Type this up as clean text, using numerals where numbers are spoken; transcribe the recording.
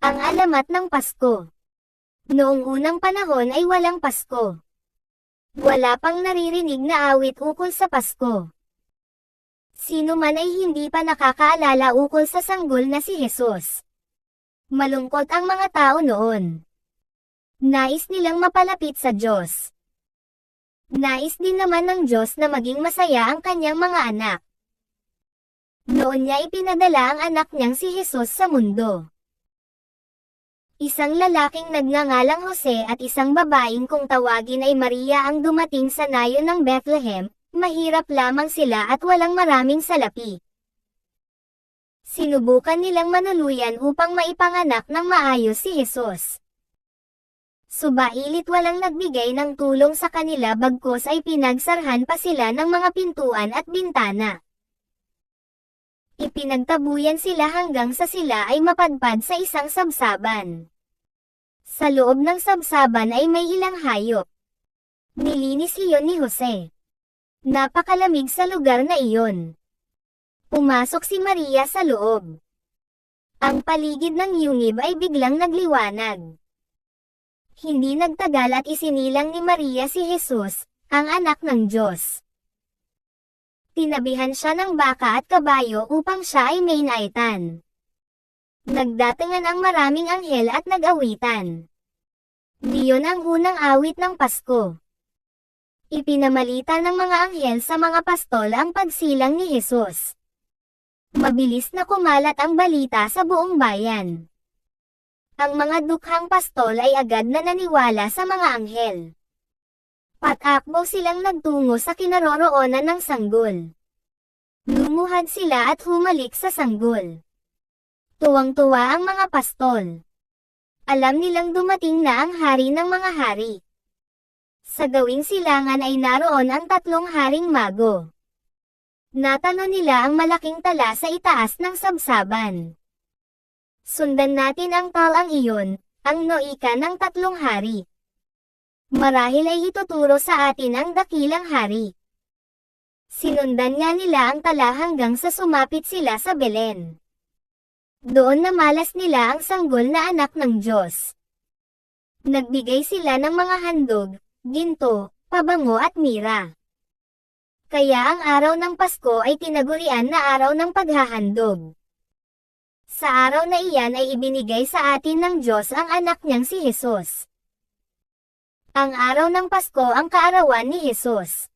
Ang alamat ng Pasko. Noong unang panahon ay walang Pasko. Wala pang naririnig na awit ukol sa Pasko. Sino man ay hindi pa nakakaalala ukol sa sanggol na si Jesus. Malungkot ang mga tao noon. Nais nilang mapalapit sa Diyos. Nais din naman ng Diyos na maging masaya ang kanyang mga anak. Noon niya ipinadala ang anak niyang si Jesus sa mundo. Isang lalaking nagngangalang Jose at isang babaeng kung tawagin ay Maria ang dumating sa nayon ng Bethlehem. Mahirap lamang sila at walang maraming salapi. Sinubukan nilang manuluyan upang maipanganak ng maayos si Jesus. Subailit walang nagbigay ng tulong sa kanila bagkus ay pinagsarhan pa sila ng mga pintuan at bintana. Ipinagtabuyan sila hanggang sa sila ay mapadpad sa isang sabsaban. Sa loob ng sabsaban ay may ilang hayop. Nilinis iyon ni Jose. Napakalamig sa lugar na iyon. Pumasok si Maria sa loob. Ang paligid ng yungib ay biglang nagliwanag. Hindi nagtagal at isinilang ni Maria si Jesus, ang anak ng Diyos. Tinabihan siya ng baka at kabayo upang siya ay mainaitan. Nagdatingan ang maraming anghel at nag-awitan. Diyon ang unang awit ng Pasko. Ipinamalita ng mga anghel sa mga pastol ang pagsilang ni Jesus. Mabilis na kumalat ang balita sa buong bayan. Ang mga dukhang pastol ay agad na naniwala sa mga anghel. Patakbo silang nagtungo sa kinaroroonan ng sanggol. Lumuhad sila at humalik sa sanggol. Tuwang-tuwa ang mga pastol. Alam nilang dumating na ang hari ng mga hari. Sa gawing silangan ay naroon ang tatlong haring mago. Natano nila ang malaking tala sa itaas ng sabsaban. Sundan natin ang talang iyon, ang noika ng tatlong hari. Marahil ay ituturo sa atin ang dakilang hari. Sinundan nga nila ang tala hanggang sa sumapit sila sa Belen. Doon namalas nila ang sanggol na anak ng Diyos. Nagbigay sila ng mga handog, ginto, pabango at mira. Kaya ang araw ng Pasko ay tinagurian na araw ng paghahandog. Sa araw na iyan ay ibinigay sa atin ng Diyos ang anak niyang si Jesus. Ang araw ng Pasko ang kaarawan ni Jesus.